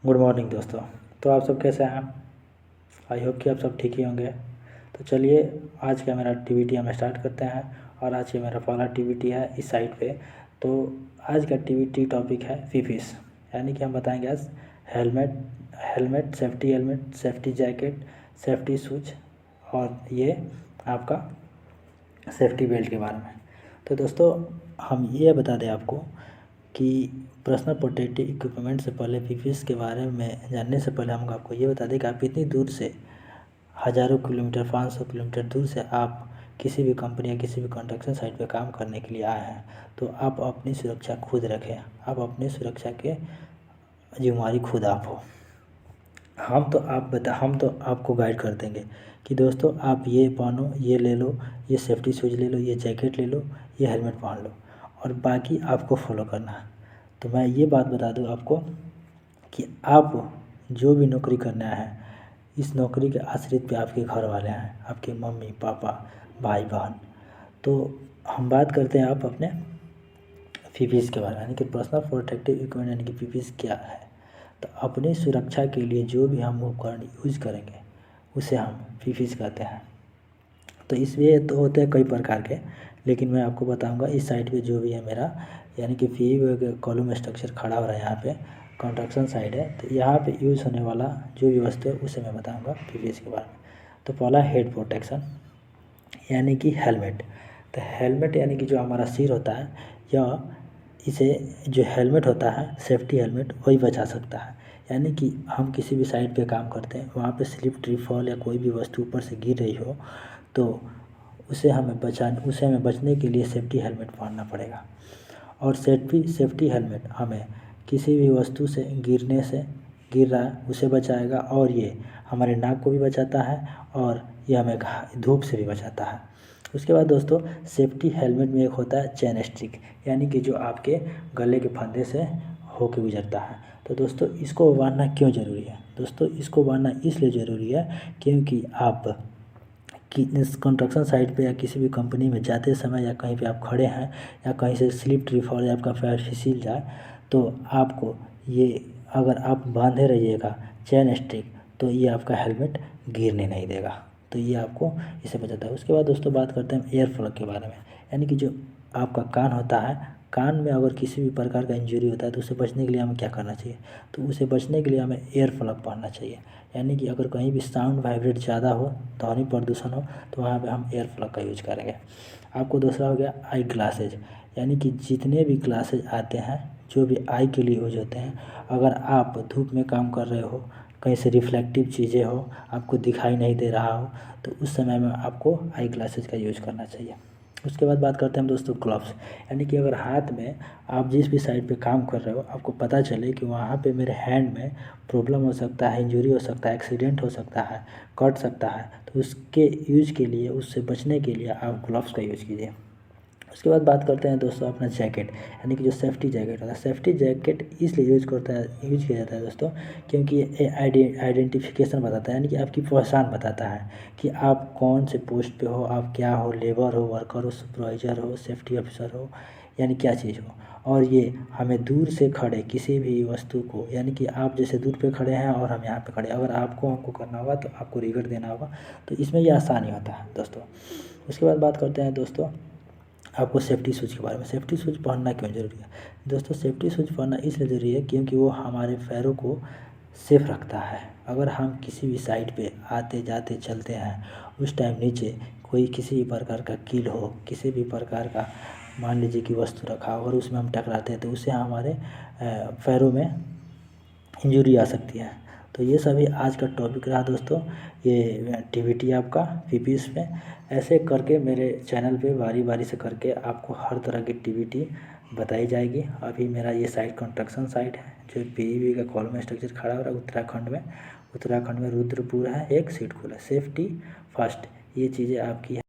Good morning दोस्तों। तो आप सब कैसे हैं? आई होप कि आप सब ठीक ही होंगे। तो चलिए आज का मेरा एक्टिविटी हम स्टार्ट करते हैं। और आज का मेरा पहला एक्टिविटी है इस साइट पे। तो आज का एक्टिविटी टॉपिक है फीफिस, यानी कि हम बताएंगे आज helmet helmet, safety jacket, safety shoes और ये आपका सेफ्टी बेल्ट के बारे में। तो दोस्तों हम ये बता दें आपको कि पर्सनल प्रोटेक्टिव इक्विपमेंट से पहले पीपीएस के बारे में जानने से पहले हम आपको ये बता दें कि आप इतनी दूर से हज़ारों किलोमीटर 500 किलोमीटर दूर से आप किसी भी कंपनी या किसी भी कंस्ट्रक्शन साइट पे काम करने के लिए आए हैं, तो आप अपनी सुरक्षा खुद रखें। आप अपनी सुरक्षा के जिम्मेवारी खुद आप हो। हम तो आपको गाइड कर देंगे कि दोस्तों आप ये पहनो, ये ले लो, ये सेफ्टी शूज ले लो, ये जैकेट ले लो, ये हेलमेट पहन लो, और बाकी आपको फॉलो करना है। तो मैं ये बात बता दूं आपको कि आप जो भी नौकरी करने आए हैं, इस नौकरी के आश्रित पे आपके घर वाले हैं, आपके मम्मी पापा भाई बहन। तो हम बात करते हैं आप अपने पीपीएस के बारे में, यानी कि पर्सनल प्रोटेक्टिव इक्विपमेंट, यानी कि पीपीएस क्या है। तो अपनी सुरक्षा के लिए जो भी हम उपकरण यूज़ करेंगे उसे हम पीपीएस कहते हैं। तो इसमें तो होते हैं कई प्रकार के, लेकिन मैं आपको बताऊंगा इस साइट पे जो भी है मेरा, यानी कि कॉलम स्ट्रक्चर खड़ा हो रहा है, यहाँ पे कंस्ट्रक्शन साइट है, तो यहाँ पे यूज़ होने वाला जो भी वस्तु है उसे मैं बताऊंगा पीपीएस के बारे में। तो पहला हेड प्रोटेक्शन, यानी कि हेलमेट। तो हेलमेट यानी कि जो हमारा सिर होता है, या इसे जो हेलमेट होता है सेफ्टी हेलमेट वही बचा सकता है। यानी कि हम किसी भी साइड पे काम करते हैं, वहाँ पे स्लिप ट्रिप फॉल या कोई भी वस्तु ऊपर से गिर रही हो, तो उसे हमें बचने के लिए सेफ्टी हेलमेट पहनना पड़ेगा। और सेफ्टी हेलमेट हमें किसी भी वस्तु से गिर रहा है उसे बचाएगा, और ये हमारे नाक को भी बचाता है, और ये हमें धूप से भी बचाता है। उसके बाद दोस्तों सेफ्टी हेलमेट में एक होता है चेन स्ट्रिक, यानी कि जो आपके गले के फंदे से होके गुजरता है। तो दोस्तों इसको बांधना क्यों ज़रूरी है? दोस्तों इसको बांधना इसलिए ज़रूरी है क्योंकि आप कि इस कंस्ट्रक्शन साइट पे या किसी भी कंपनी में जाते समय, या कहीं पे आप खड़े हैं, या कहीं से स्लिप ट्रिप और आपका पैर फिसल जाए, तो आपको ये अगर आप बांधे रहिएगा चेन स्ट्रिक, तो ये आपका हेलमेट गिरने नहीं देगा। तो ये आपको इससे बचाता है। उसके बाद दोस्तों बात करते हैं एयर प्लग के बारे में, यानी कि जो आपका कान होता है, कान में अगर किसी भी प्रकार का इंजरी होता है तो उसे बचने के लिए हमें क्या करना चाहिए? तो उसे बचने के लिए हमें एयर प्लग पहनना चाहिए। यानी कि अगर कहीं भी साउंड वाइब्रेट ज़्यादा हो, ध्वनि प्रदूषण हो, तो वहाँ पे हम एयर प्लग का यूज करेंगे। आपको दूसरा हो गया आई ग्लासेज, यानी कि जितने भी ग्लासेज आते हैं जो भी आई के लिए यूज होते हैं, अगर आप धूप में काम कर रहे हो, कहीं से रिफ्लेक्टिव चीज़ें हो, आपको दिखाई नहीं दे रहा हो, तो उस समय में आपको आई ग्लासेज का यूज करना चाहिए। उसके बाद बात करते हैं हम दोस्तों ग्लव्स, यानी कि अगर हाथ में आप जिस भी साइड पे काम कर रहे हो, आपको पता चले कि वहाँ पे मेरे हैंड में प्रॉब्लम हो सकता है, इंजरी हो सकता है, एक्सीडेंट हो सकता है, कट सकता है, तो उसके यूज के लिए, उससे बचने के लिए आप ग्लव्स का यूज़ कीजिए। उसके बाद बात करते हैं दोस्तों अपना जैकेट, यानी कि जो सेफ्टी जैकेट होता है। सेफ्टी जैकेट इसलिए यूज किया जाता है दोस्तों क्योंकि ये आइडेंटिफिकेशन बताता है, यानी कि आपकी पहचान बताता है कि आप कौन से पोस्ट पे हो, आप क्या हो, लेबर हो, वर्कर हो, सुपरवाइजर हो, सेफ्टी ऑफिसर हो, यानी क्या चीज़ हो। और ये हमें दूर से खड़े किसी भी वस्तु को, यानी कि आप जैसे दूर पे खड़े हैं और हम यहाँ पे खड़े, अगर आपको हमको करना होगा तो आपको रिवर्ट देना होगा, तो इसमें ये आसानी होता है दोस्तों। उसके बाद बात करते हैं दोस्तों आपको सेफ्टी शूज़ के बारे में। सेफ्टी शूज़ पहनना क्यों ज़रूरी है? दोस्तों सेफ्टी शूज़ पहनना इसलिए ज़रूरी है क्योंकि वो हमारे पैरों को सेफ रखता है। अगर हम किसी भी साइड पे आते जाते चलते हैं, उस टाइम नीचे कोई किसी भी प्रकार का कील हो, किसी भी प्रकार का मान लीजिए कि वस्तु रखा हो और उसमें हम टकराते हैं, तो उससे हमारे पैरों में इंजरी आ सकती है। तो ये सभी आज का टॉपिक रहा दोस्तों, ये एक्टिविटी आपका पीपीएस पे। ऐसे करके मेरे चैनल पे बारी बारी से करके आपको हर तरह की एक्टिविटी बताई जाएगी। अभी मेरा ये साइट कंस्ट्रक्शन साइट है जो पीईबी का कॉलम स्ट्रक्चर खड़ा हो रहा है उत्तराखंड में रुद्रपुर है, एक सीट खुला, सेफ्टी फर्स्ट, ये चीज़ें आपकी है।